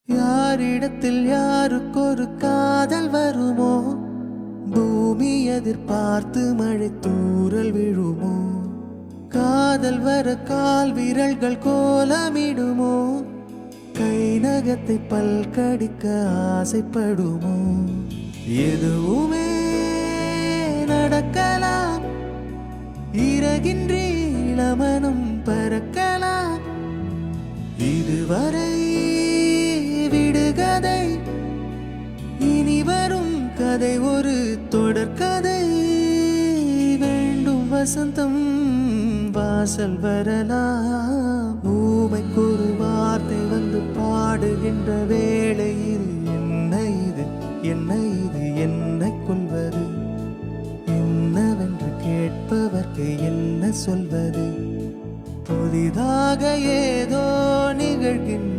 யாரிடத்தில் யாருக்கொரு காதல் வருமோ? பூமி எதிர்பார்த்து மழை தூறல் விழுமோ? காதல் வர கால் விரல்கள் கோலமிடுமோ? கை நகத்தை பல்கடிக்க ஆசைப்படுமோ? எதுவுமே நடக்கலாம், இறகின்றி இளமனம் பறக்கலாம். இதுவரை விடுகதை, இனி வரும் கதை ஒரு தொடர்கதை. வேண்டும் வசந்தம் வாசல் வரலாம், ஊமைக்கொரு வார்த்தை வந்து பாடுகின்ற வேளையில் என்ன இது, என்ன இது, என்னை கொள்வது என்னவென்று கேட்பவர்க்கு என்ன சொல்வது? புதிதாக ஏதோ நிகழ்கின்ற